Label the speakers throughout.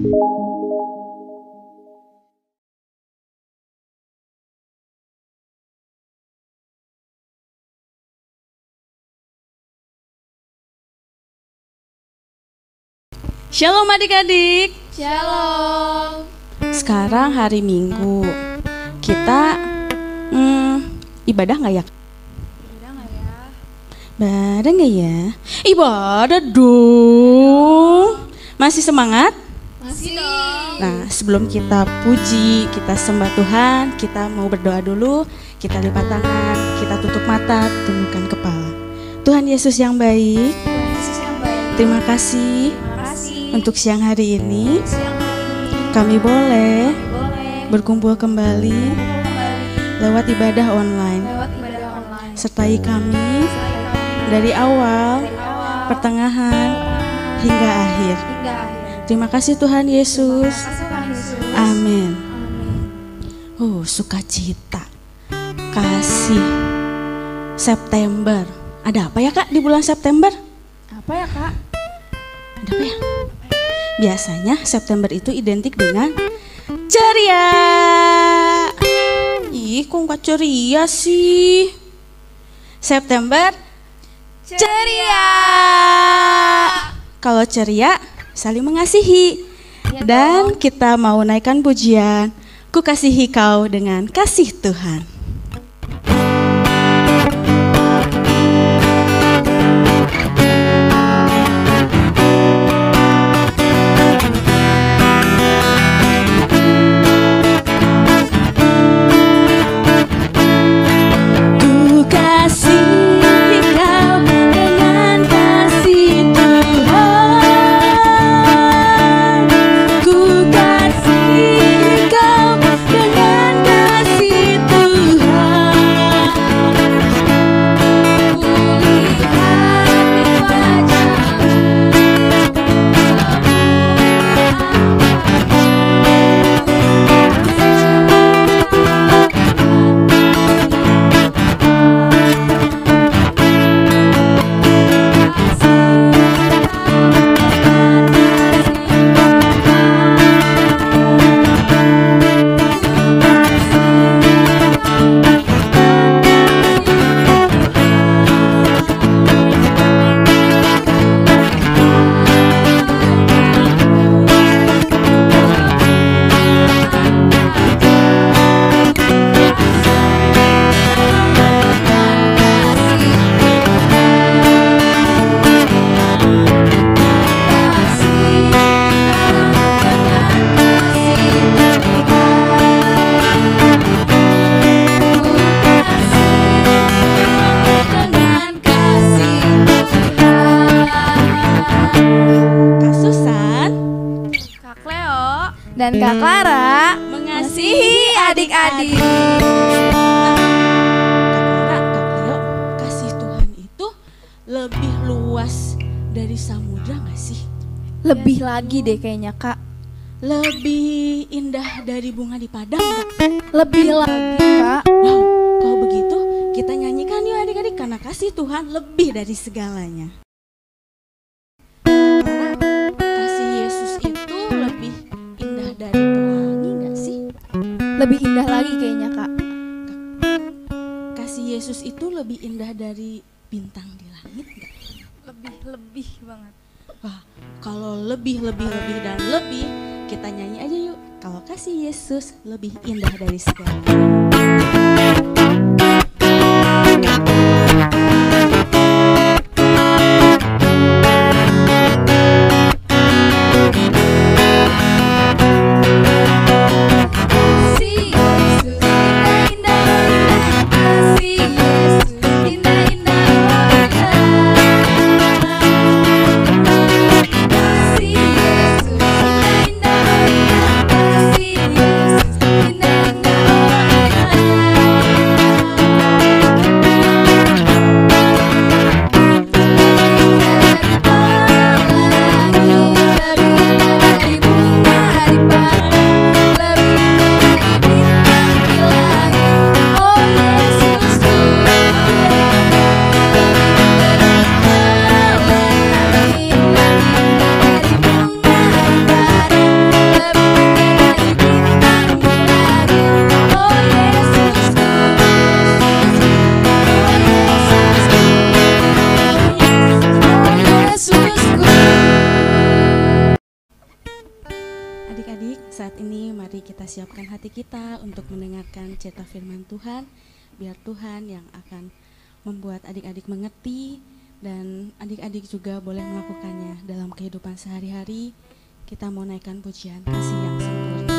Speaker 1: Shalom adik-adik.
Speaker 2: Shalom.
Speaker 1: Sekarang hari Minggu. Kita ibadah nggak ya?
Speaker 2: Ibadah nggak ya?
Speaker 1: Ibadah nggak ya? Ibadah dong. Masih semangat?
Speaker 2: Masih dong.
Speaker 1: Nah, sebelum kita puji, kita sembah Tuhan, kita mau berdoa dulu. Kita lipat tangan, kita tutup mata, tundukkan kepala. Tuhan Yesus yang baik,
Speaker 2: Tuhan Yesus yang baik.
Speaker 1: terima kasih untuk siang hari ini.
Speaker 2: Siang hari ini
Speaker 1: Kami boleh
Speaker 2: boleh
Speaker 1: berkumpul kembali lewat ibadah online.
Speaker 2: lewat ibadah online.
Speaker 1: Sertai kami dari
Speaker 2: Dari
Speaker 1: awal,
Speaker 2: awal
Speaker 1: pertengahan, hingga akhir.
Speaker 2: hingga akhir.
Speaker 1: Terima kasih Tuhan Yesus.
Speaker 2: Terima kasih Tuhan Yesus.
Speaker 1: Amin.
Speaker 2: Amin.
Speaker 1: Sukacita, kasih, September. Ada apa ya Kak di bulan September?
Speaker 2: Apa ya Kak?
Speaker 1: Ada apa ya? Biasanya September itu identik dengan ceria. Ih, kok nggak ceria sih? September ceria. Kalau ceria, saling mengasihi.
Speaker 2: Ya
Speaker 1: Dan kita mau naikkan pujian, Ku kasihi kau dengan kasih Tuhan.
Speaker 2: Dan Kak Clara mengasihi adik-adik.
Speaker 1: Kak Clara, kasih Tuhan itu lebih luas dari samudra gak sih?
Speaker 2: Lebih lagi deh kayaknya Kak.
Speaker 1: Lebih indah dari bunga di padang gak?
Speaker 2: Lebih lagi Kak.
Speaker 1: Wow, kalau begitu kita nyanyikan yuk adik-adik, karena kasih Tuhan lebih dari segalanya. Kak Clara, kasih Yesus itu lebih indah dari pelangi gak sih?
Speaker 2: Lebih indah lagi kayaknya Kak.
Speaker 1: Kasih Yesus itu lebih indah dari bintang di langit gak?
Speaker 2: Lebih banget.
Speaker 1: Wah, kalau lebih dan lebih, kita nyanyi aja yuk. Kalau kasih Yesus lebih indah dari segalanya.
Speaker 2: Kasih
Speaker 1: Saat ini mari kita siapkan hati kita untuk mendengarkan cerita firman Tuhan. Biar Tuhan yang akan membuat adik-adik mengerti dan adik-adik juga boleh melakukannya dalam kehidupan sehari-hari. Kita mau naikkan pujian kasih yang sempurna.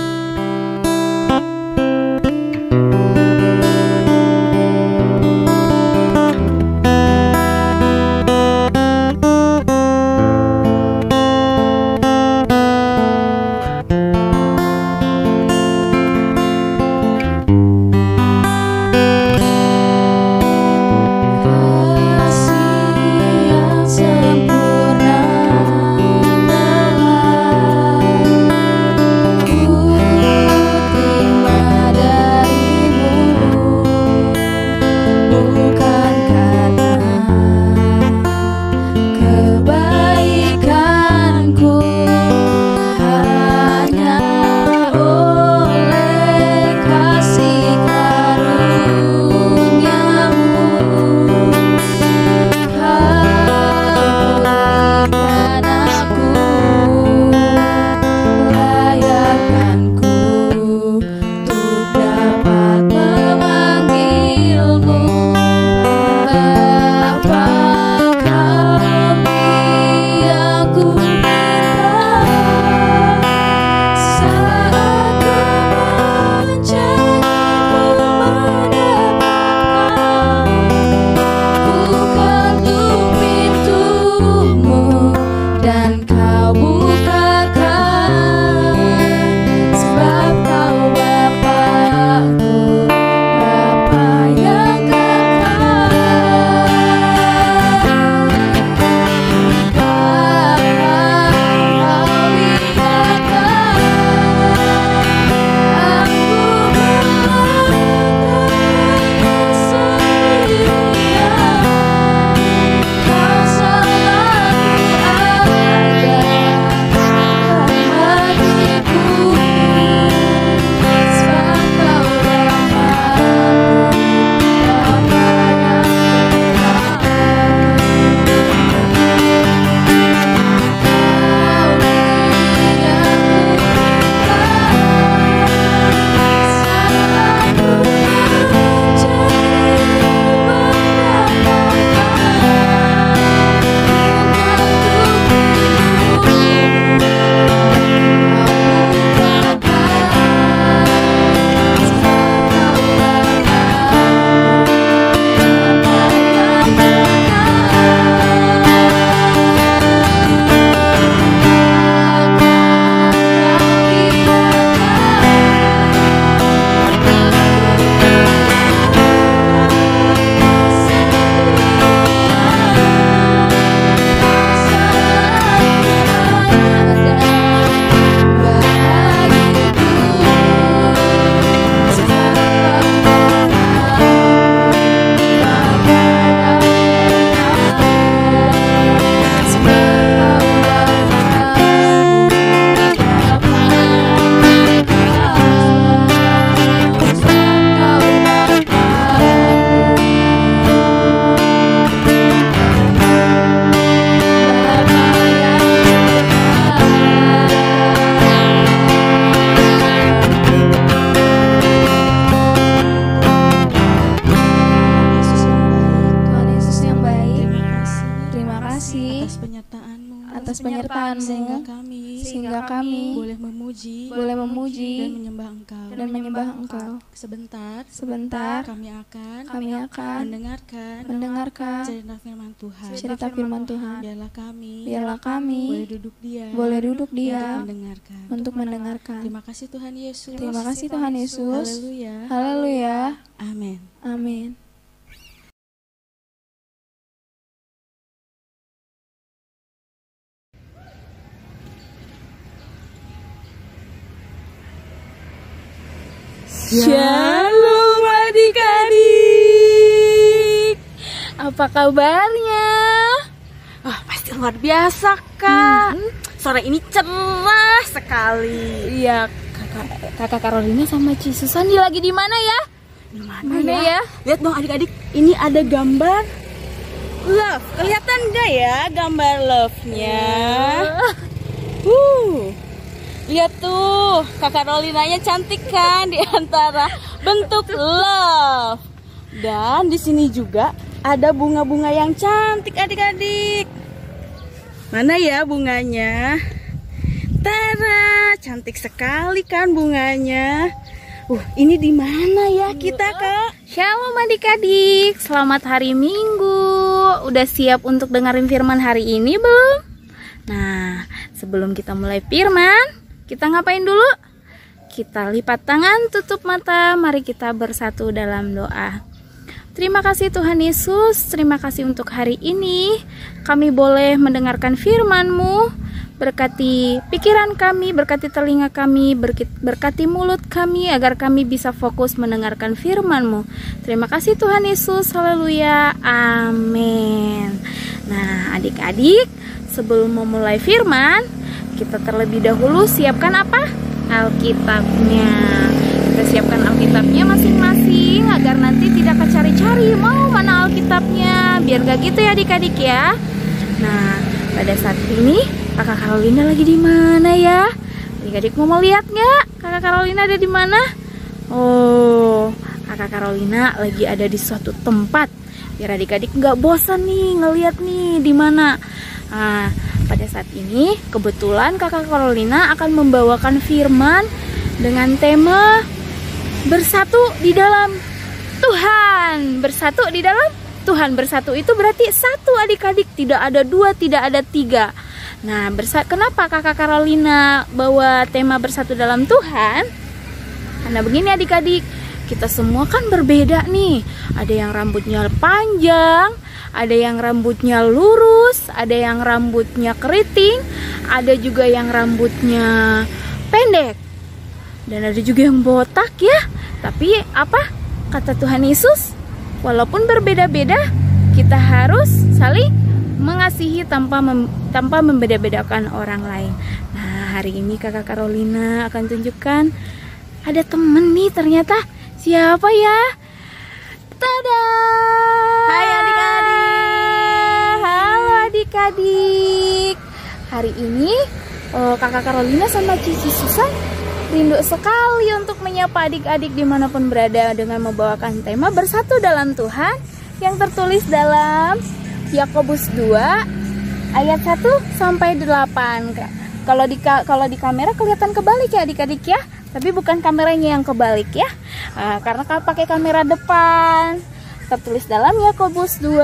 Speaker 2: sehingga kami
Speaker 1: boleh memuji
Speaker 2: dan
Speaker 1: menyembah Engkau.
Speaker 2: Sebentar
Speaker 1: kami akan
Speaker 2: mendengarkan
Speaker 1: cerita firman Tuhan.
Speaker 2: Biarlah kami
Speaker 1: boleh duduk diam
Speaker 2: untuk mendengarkan.
Speaker 1: Terima kasih Tuhan Yesus.
Speaker 2: Haleluya.
Speaker 1: Amin.
Speaker 2: Shalom adik-adik, apa kabarnya?
Speaker 3: Pasti luar biasa, Kak. Sore ini cerah sekali.
Speaker 2: Iya, kakak Carolina sama Ci Susan lagi di mana ya?
Speaker 3: Di mana ya? Lihat dong adik-adik, ini ada gambar love. Kelihatan gak ya gambar love-nya? Lihat tuh, Kakak Rolinanya cantik kan di antara bentuk love. Dan di sini juga ada bunga-bunga yang cantik adik-adik. Mana ya bunganya? Tara, cantik sekali kan bunganya. Ini di mana ya kita, Kak?
Speaker 2: Shalom adik-adik, selamat hari Minggu. Udah siap untuk dengerin firman hari ini belum? Nah, sebelum kita mulai firman, kita ngapain dulu? Kita lipat tangan, tutup mata, mari kita bersatu dalam doa. Terima kasih Tuhan Yesus, terima kasih untuk hari ini. Kami boleh mendengarkan firman-Mu. Berkati pikiran kami, berkati telinga kami, berkati mulut kami, agar kami bisa fokus mendengarkan firman-Mu. Terima kasih Tuhan Yesus, haleluya, amin. Nah adik-adik, sebelum memulai firman, kita terlebih dahulu siapkan apa? Alkitabnya. Kita siapkan Alkitabnya masing-masing, agar nanti tidak kecari-cari mau mana Alkitabnya. Biar gak gitu ya adik-adik ya. Nah, pada saat ini Kakak Carolina lagi di mana ya? Adik-adik mau lihat nggak? Kakak Carolina ada di mana? Oh, Kakak Carolina lagi ada di suatu tempat. Biar adik-adik nggak bosan nih ngelihat nih di mana. Nah, pada saat ini kebetulan Kakak Carolina akan membawakan firman dengan tema bersatu di dalam Tuhan. Bersatu di dalam Tuhan. Bersatu itu berarti satu adik-adik, tidak ada dua, tidak ada tiga. Nah, kenapa Kakak Carolina bawa tema bersatu dalam Tuhan? Karena begini adik-adik, kita semua kan berbeda nih. Ada yang rambutnya panjang, ada yang rambutnya lurus, ada yang rambutnya keriting, ada juga yang rambutnya pendek, dan ada juga yang botak ya. Tapi apa kata Tuhan Yesus? Walaupun berbeda-beda, kita harus saling mengasihi tanpa membeda-bedakan orang lain. Nah, hari ini Kakak Carolina akan tunjukkan ada temen nih ternyata. Siapa ya? Tada!
Speaker 3: Hai adik-adik.
Speaker 2: Halo adik-adik. Hari ini Kakak Carolina sama Cici Susan rindu sekali untuk menyapa adik-adik dimanapun berada dengan membawakan tema bersatu dalam Tuhan yang tertulis dalam Yakobus 2 ayat 1 sampai 8. Kalau di kamera kelihatan kebalik ya adik-adik ya, tapi bukan kameranya yang kebalik ya. Karena pakai kamera depan. Tertulis dalam Yakobus 2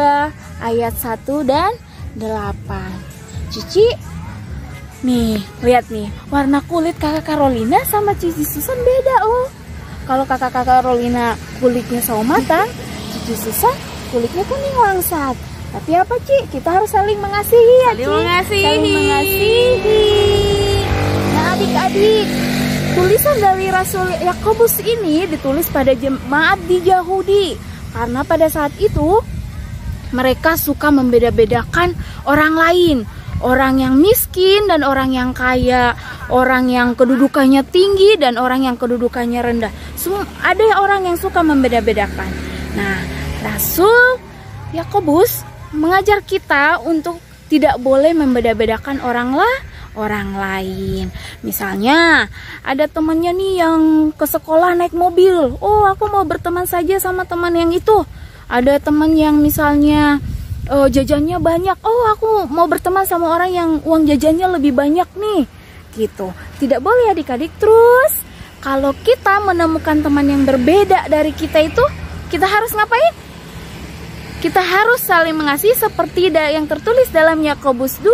Speaker 2: ayat 1 dan 8. Cici, nih lihat nih, warna kulit Kakak Carolina sama Cici Susan beda loh. Kalau Kakak Carolina kulitnya sawo matang, Cici Susan kulitnya kuning langsat. Tapi apa Ci? Kita harus saling mengasihi ya Ci. Saling mengasihi. Nah adik-adik, tulisan dari Rasul Yakobus ini ditulis pada jemaat di Yahudi. Karena pada saat itu mereka suka membeda-bedakan orang lain. Orang yang miskin dan orang yang kaya, orang yang kedudukannya tinggi dan orang yang kedudukannya rendah. Ada orang yang suka membeda-bedakan. Nah, Rasul Yakobus mengajar kita untuk tidak boleh membeda-bedakan orang lain. Misalnya ada temannya nih yang ke sekolah naik mobil. Oh, aku mau berteman saja sama teman yang itu. Ada teman yang misalnya jajannya banyak. Oh, aku mau berteman sama orang yang uang jajannya lebih banyak nih. Gitu. Tidak boleh adik-adik. Terus kalau kita menemukan teman yang berbeda dari kita itu, kita harus ngapain? Kita harus saling mengasihi seperti yang tertulis dalam Yakobus 2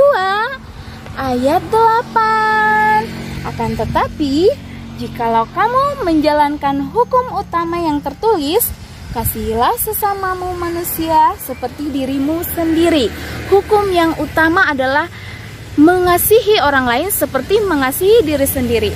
Speaker 2: ayat 8. Akan tetapi, jikalau kamu menjalankan hukum utama yang tertulis, kasihilah sesamamu manusia seperti dirimu sendiri. Hukum yang utama adalah mengasihi orang lain seperti mengasihi diri sendiri.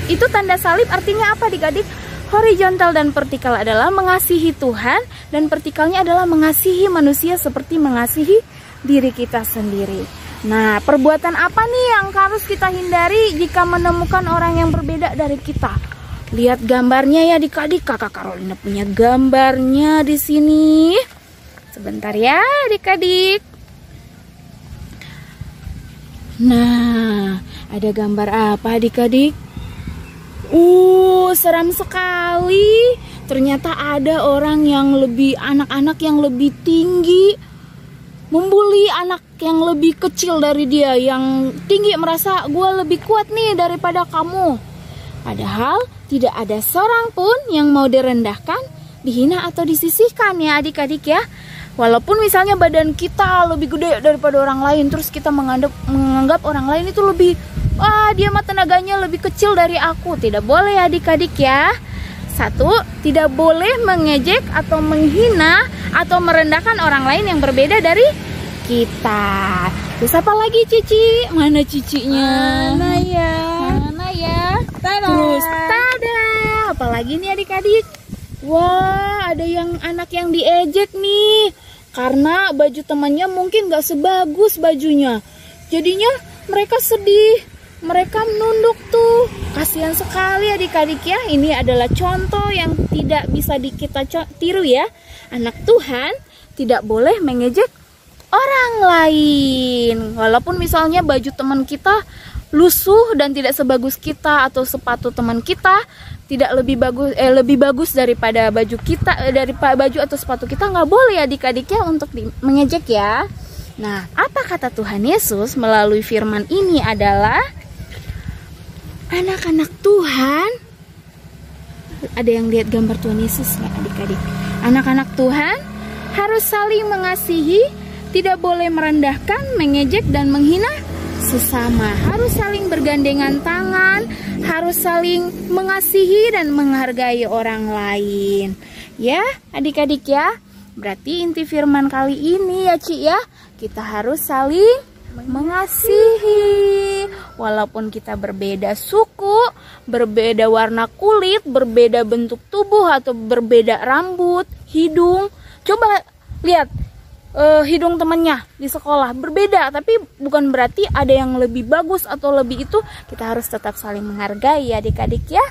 Speaker 2: Itu tanda salib artinya apa adik-adik? Horizontal dan vertikal adalah mengasihi Tuhan, dan vertikalnya adalah mengasihi manusia seperti mengasihi diri kita sendiri. Nah, perbuatan apa nih yang harus kita hindari jika menemukan orang yang berbeda dari kita? Lihat gambarnya ya adik-adik. Kakak Carolina punya gambarnya di sini. Sebentar ya adik-adik. Nah, Ada gambar apa adik-adik? Seram sekali. Ternyata ada orang yang anak-anak yang lebih tinggi membuli anak yang lebih kecil dari dia. Yang tinggi merasa gue lebih kuat nih daripada kamu. Padahal tidak ada seorang pun yang mau direndahkan, dihina atau disisihkan ya adik-adik ya. Walaupun misalnya badan kita lebih gede daripada orang lain, terus kita menganggap orang lain itu lebih, dia mah tenaganya lebih kecil dari aku. Tidak boleh adik-adik ya. 1, tidak boleh mengejek atau menghina atau merendahkan orang lain yang berbeda dari kita. Terus apa lagi Cici? Mana cicinya?
Speaker 3: Mana ya?
Speaker 2: Mana ya?
Speaker 3: Tada.
Speaker 2: Terus tada. Apalagi nih adik-adik? Wah, ada yang anak yang diejek nih. Karena baju temannya mungkin gak sebagus bajunya. Jadinya mereka sedih. Mereka menunduk tuh. Kasihan sekali adik-adik ya. Ini adalah contoh yang tidak bisa kita tiru ya. Anak Tuhan tidak boleh mengejek orang lain. Walaupun misalnya baju teman kita lusuh dan tidak sebagus kita, atau sepatu teman kita tidak lebih bagus daripada baju kita, daripada baju atau sepatu kita, nggak boleh adik-adik ya untuk mengejek ya. Nah, apa kata Tuhan Yesus melalui firman ini adalah anak-anak Tuhan. Ada yang lihat gambar Tuhan Yesus nggak adik-adik? Anak-anak Tuhan harus saling mengasihi, tidak boleh merendahkan, mengejek dan menghina sesama. Harus saling bergandengan tangan, harus saling mengasihi dan menghargai orang lain. Ya, adik-adik ya. Berarti inti firman kali ini ya, Ci ya, kita harus saling mengasihi. Walaupun kita berbeda suku, berbeda warna kulit, berbeda bentuk tubuh atau berbeda rambut, hidung. Coba lihat hidung temannya di sekolah berbeda, tapi bukan berarti ada yang lebih bagus atau lebih itu. Kita harus tetap saling menghargai ya adik-adik ya.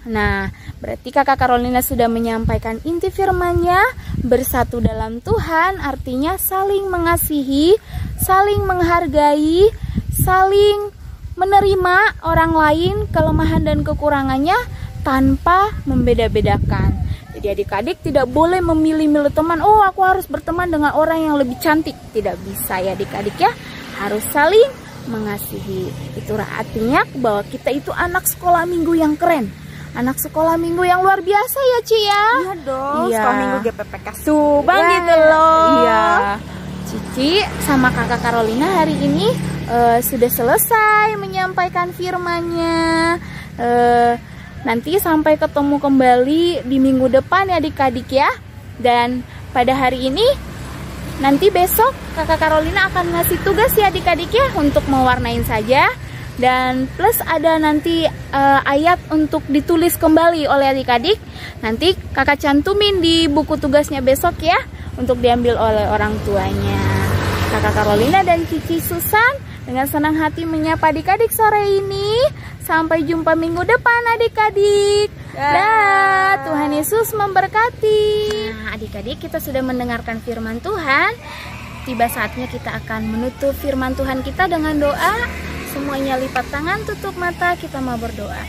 Speaker 2: Nah, berarti Kakak Carolina sudah menyampaikan inti firman-Nya. Bersatu dalam Tuhan artinya saling mengasihi, saling menghargai, saling menerima orang lain, kelemahan dan kekurangannya tanpa membeda-bedakan. Jadi adik-adik tidak boleh memilih-milih teman. Oh, aku harus berteman dengan orang yang lebih cantik. Tidak bisa ya adik-adik ya. Harus saling mengasihi. Itu artinya bahwa kita itu anak sekolah minggu yang keren. Anak sekolah minggu yang luar biasa ya Ci ya.
Speaker 3: Iya dong,
Speaker 2: Iya.
Speaker 3: sekolah minggu GPPK Subang gitu loh.
Speaker 2: Iya. Cici sama Kakak Carolina hari ini sudah selesai menyampaikan firman-Nya. Nanti sampai ketemu kembali di minggu depan ya adik-adik ya. Dan pada hari ini, nanti besok Kakak Carolina akan ngasih tugas ya adik-adik ya untuk mewarnain saja. Dan plus ada nanti ayat untuk ditulis kembali oleh adik-adik. Nanti kakak cantumin di buku tugasnya besok ya, untuk diambil oleh orang tuanya. Kakak Carolina dan Cici Susan dengan senang hati menyapa adik-adik sore ini. Sampai jumpa minggu depan adik-adik. Dah, Tuhan Yesus memberkati. Nah, adik-adik, kita sudah mendengarkan firman Tuhan. Tiba saatnya kita akan menutup firman Tuhan kita dengan doa. Semuanya lipat tangan, tutup mata, kita mau berdoa.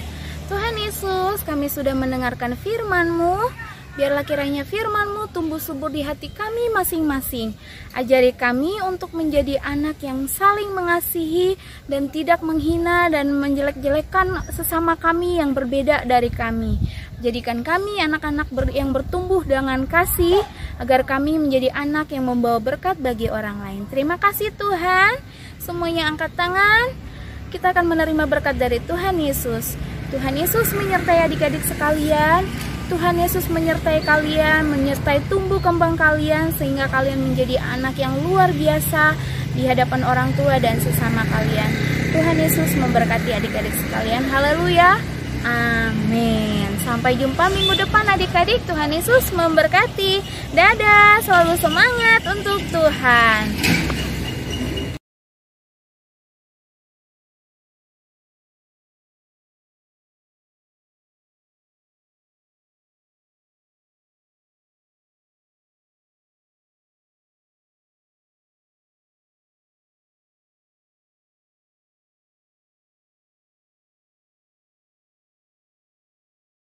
Speaker 2: Tuhan Yesus, kami sudah mendengarkan firman-Mu. Biarlah kiranya firman-Mu tumbuh subur di hati kami masing-masing. Ajari kami untuk menjadi anak yang saling mengasihi dan tidak menghina dan menjelek-jelekan sesama kami yang berbeda dari kami. Jadikan kami anak-anak yang bertumbuh dengan kasih, agar kami menjadi anak yang membawa berkat bagi orang lain. Terima kasih Tuhan. Semuanya angkat tangan. Kita akan menerima berkat dari Tuhan Yesus. Tuhan Yesus menyertai adik-adik sekalian. Tuhan Yesus menyertai kalian, menyertai tumbuh kembang kalian, sehingga kalian menjadi anak yang luar biasa di hadapan orang tua dan sesama kalian. Tuhan Yesus memberkati adik-adik sekalian. Haleluya. Amin. Sampai jumpa minggu depan adik-adik. Tuhan Yesus memberkati. Dadah, selalu semangat untuk Tuhan.